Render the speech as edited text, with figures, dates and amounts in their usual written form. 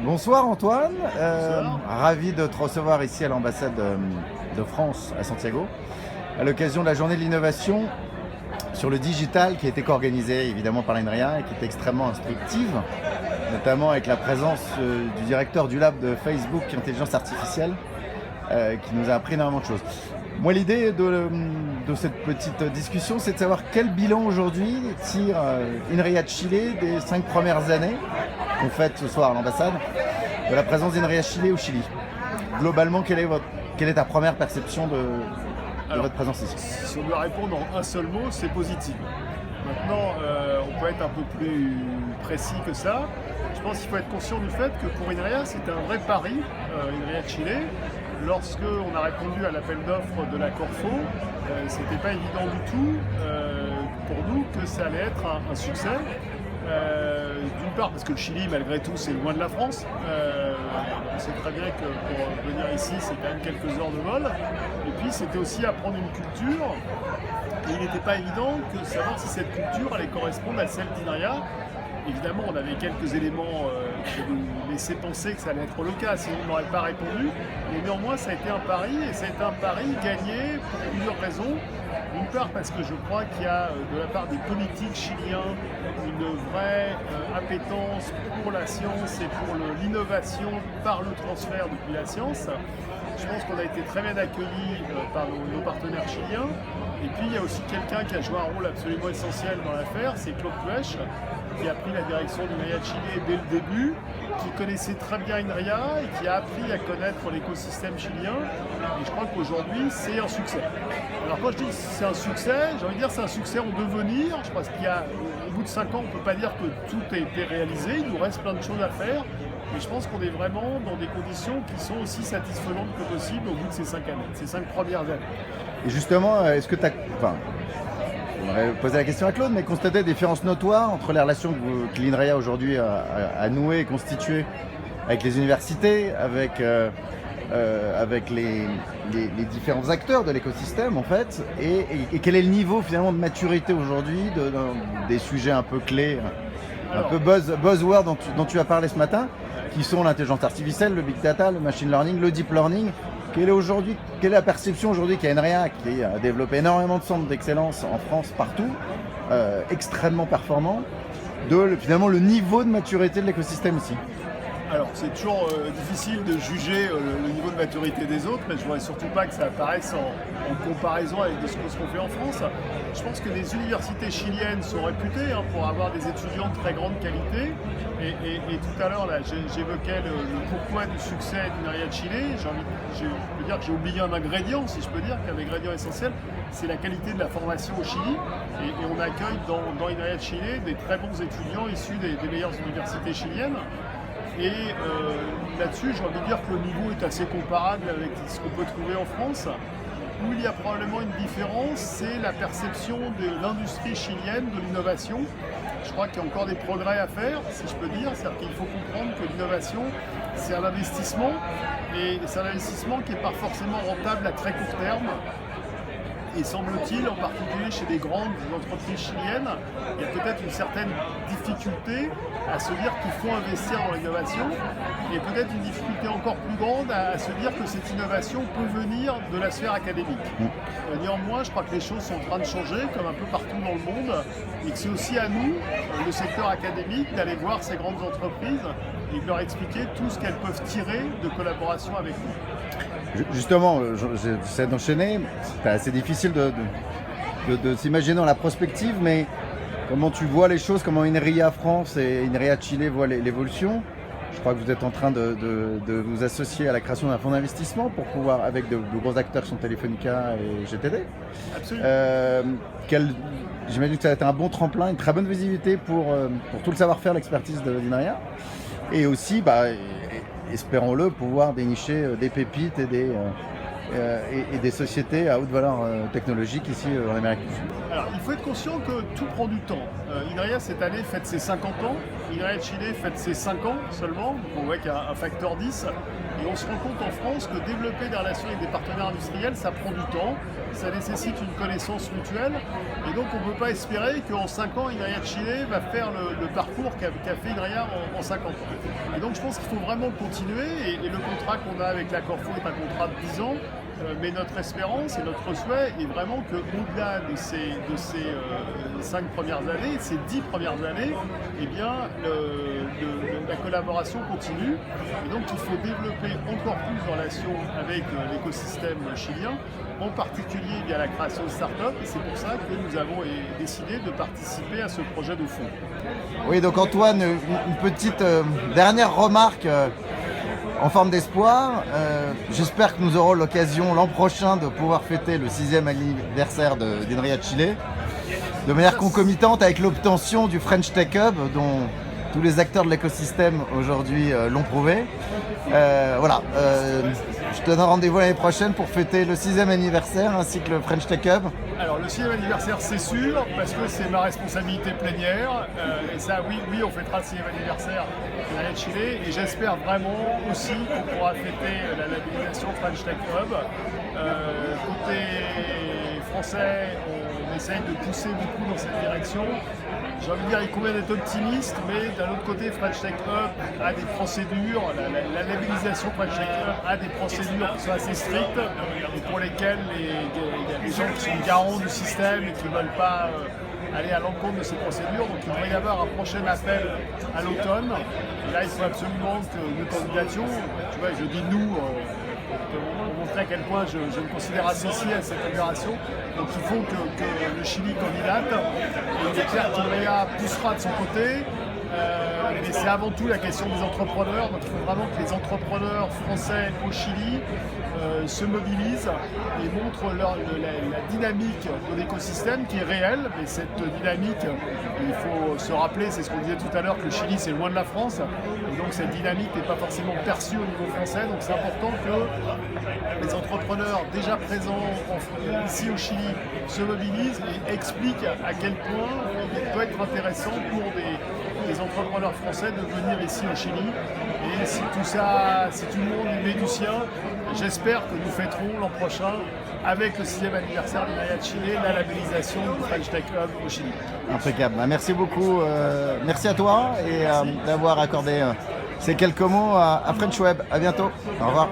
Bonsoir Antoine, Bonsoir. ravi de te recevoir ici à l'ambassade de France à Santiago, à l'occasion de la journée de l'innovation sur le digital qui a été co-organisée évidemment par l'INRIA et qui est extrêmement instructive, notamment avec la présence du directeur du lab de Facebook Intelligence Artificielle qui nous a appris énormément de choses. Moi, l'idée de cette petite discussion, c'est de savoir quel bilan aujourd'hui tire INRIA de Chile des 5 premières années qu'on fête ce soir à l'ambassade, de la présence d'INRIA Chile au Chili. Globalement, quelle est ta première perception de votre présence ici? Si on doit répondre en un seul mot, c'est positif. Maintenant, on peut être un peu plus précis que ça. Je pense qu'il faut être conscient du fait que pour INRIA, c'était un vrai pari, INRIA de Chile. Lorsque on a répondu à l'appel d'offres de la Corfo, c'était pas évident du tout pour nous que ça allait être un succès. D'une part parce que le Chili, malgré tout, c'est loin de la France. On sait très bien que pour venir ici, c'est quand même quelques heures de vol. Et puis, c'était aussi apprendre une culture. Et il n'était pas évident de savoir si cette culture allait correspondre à celle d'INRIA. Évidemment, on avait quelques éléments qui nous laissaient penser que ça allait être le cas, sinon on n'aurait pas répondu. Mais néanmoins, ça a été un pari, et ça a été un pari gagné pour plusieurs raisons. D'une part, parce que je crois qu'il y a de la part des politiques chiliens une vraie appétence pour la science et pour l'innovation par le transfert depuis la science. Je pense qu'on a été très bien accueillis par nos partenaires chiliens. Et puis il y a aussi quelqu'un qui a joué un rôle absolument essentiel dans l'affaire, c'est Claude Puech, qui a pris la direction d'INRIA de Chile dès le début, qui connaissait très bien INRIA et qui a appris à connaître l'écosystème chilien. Et je crois qu'aujourd'hui, c'est un succès. Alors quand je dis c'est un succès, j'ai envie de dire c'est un succès en devenir. Je pense qu'au bout de 5 ans, on ne peut pas dire que tout a été réalisé. Il nous reste plein de choses à faire. Mais je pense qu'on est vraiment dans des conditions qui sont aussi satisfaisantes que possible au bout de ces 5 années, ces 5 premières années. Et justement, est-ce que tu as... Enfin, on aurait posé la question à Claude, mais constater des différences notoires entre les relations que l'INRIA aujourd'hui a nouées et constituées avec les universités, avec les différents acteurs de l'écosystème en fait, et quel est le niveau finalement de maturité aujourd'hui des sujets un peu clés, un peu buzzword dont tu as parlé ce matin, qui sont l'intelligence artificielle, le big data, le machine learning, le deep learning. Quelle est la perception aujourd'hui qu'il y a INRIA qui a développé énormément de centres d'excellence en France partout, extrêmement performants, finalement le niveau de maturité de l'écosystème ici? Alors, c'est toujours difficile de juger le niveau de maturité des autres, mais je ne voudrais surtout pas que ça apparaisse en comparaison avec ce qu'on fait en France. Je pense que les universités chiliennes sont réputées pour avoir des étudiants de très grande qualité. Et tout à l'heure, j'évoquais le pourquoi du succès d'INRIA de Chile. Je peux dire que j'ai oublié un ingrédient, si je peux dire, qu'un ingrédient essentiel, c'est la qualité de la formation au Chili. Et on accueille dans INRIA de Chile des très bons étudiants issus des meilleures universités chiliennes. Et là-dessus, j'ai envie de dire que le niveau est assez comparable avec ce qu'on peut trouver en France. Où il y a probablement une différence, c'est la perception de l'industrie chilienne, de l'innovation. Je crois qu'il y a encore des progrès à faire, si je peux dire. C'est-à-dire qu'il faut comprendre que l'innovation, c'est un investissement. Et c'est un investissement qui n'est pas forcément rentable à très court terme. Et semble-t-il, en particulier chez des grandes entreprises chiliennes, il y a peut-être une certaine difficulté à se dire qu'il faut investir dans l'innovation et peut-être une difficulté encore plus grande à se dire que cette innovation peut venir de la sphère académique. Néanmoins, je crois que les choses sont en train de changer, comme un peu partout dans le monde, et que c'est aussi à nous, le secteur académique, d'aller voir ces grandes entreprises et de leur expliquer tout ce qu'elles peuvent tirer de collaboration avec nous. Justement, j'essaie d'enchaîner. C'est assez difficile de s'imaginer dans la prospective, mais comment tu vois les choses, comment INRIA France et INRIA Chile voient l'évolution? Je crois que vous êtes en train de vous associer à la création d'un fonds d'investissement pour pouvoir, avec de gros acteurs qui sont Telefonica et GTD. Absolument. J'imagine que ça va être un bon tremplin, une très bonne visibilité pour tout le savoir-faire, l'expertise d'INRIA. Et aussi, espérons-le, pouvoir dénicher des pépites et et des sociétés à haute valeur technologique ici en Amérique du Sud? Alors, il faut être conscient que tout prend du temps. INRIA, cette année, fête ses 50 ans. INRIA Chile fête ses 5 ans seulement. Donc on voit qu'il y a un facteur 10. Et on se rend compte en France que développer des relations avec des partenaires industriels, ça prend du temps. Ça nécessite une connaissance mutuelle. Et donc, on ne peut pas espérer qu'en 5 ans, INRIA Chile va faire le parcours qu'a fait INRIA en 50 ans. Et donc, je pense qu'il faut vraiment continuer. Et le contrat qu'on a avec la Corfo est un contrat de 10 ans. Mais notre espérance et notre souhait est vraiment qu'au-delà de ces 5 premières années, ces 10 premières années, eh bien, la collaboration continue. Et donc il faut développer encore plus de relations avec l'écosystème chilien, en particulier via la création de start-up. Et c'est pour ça que nous avons décidé de participer à ce projet de fonds. Oui, donc Antoine, une petite dernière remarque. En forme d'espoir, j'espère que nous aurons l'occasion l'an prochain de pouvoir fêter le 6e anniversaire d'INRIA Chile, de manière concomitante avec l'obtention du French Tech Hub, dont tous les acteurs de l'écosystème aujourd'hui l'ont prouvé. Voilà, je te donne rendez-vous l'année prochaine pour fêter le 6e anniversaire ainsi que le French Tech Hub. Alors le 6e anniversaire, c'est sûr, parce que c'est ma responsabilité plénière. Et ça, oui, on fêtera le 6e anniversaire de Chile. Et j'espère vraiment aussi qu'on pourra fêter la labellisation French Tech Hub. Côté français, on essaye de pousser beaucoup dans cette direction. J'ai envie de dire, il convient d'être optimiste, mais d'un autre côté, French Tech Hub a des procédures, la labellisation French Tech Hub a des procédures qui sont assez strictes et pour lesquelles il y a des gens qui sont garants du système et qui ne veulent pas aller à l'encontre de ces procédures. Donc il devrait y avoir un prochain appel à l'automne. Et là, il faut absolument que nous candidations. Tu vois, je dis nous. Pour montrer à quel point je me considère associé à cette opération. Donc il faut que le Chili candidate. Et il est clair qu'INRIA poussera de son côté. Mais c'est avant tout la question des entrepreneurs. Donc il faut vraiment que les entrepreneurs français au Chili se mobilisent et montrent la dynamique de l'écosystème qui est réelle. Mais cette dynamique, il faut se rappeler, c'est ce qu'on disait tout à l'heure, que le Chili c'est loin de la France. Et donc cette dynamique n'est pas forcément perçue au niveau français. Donc c'est important que les entrepreneurs déjà présents ici au Chili se mobilisent et expliquent à quel point il peut être intéressant pour des entrepreneurs français de venir ici au Chili. Et si tout le monde y met du sien, j'espère que nous fêterons l'an prochain, avec le 6e anniversaire d'INRIA Chile, la labellisation du French Tech Hub au Chili. Impeccable. Merci beaucoup. Merci à toi et d'avoir accordé ces quelques mots à French Web. À bientôt. Au revoir.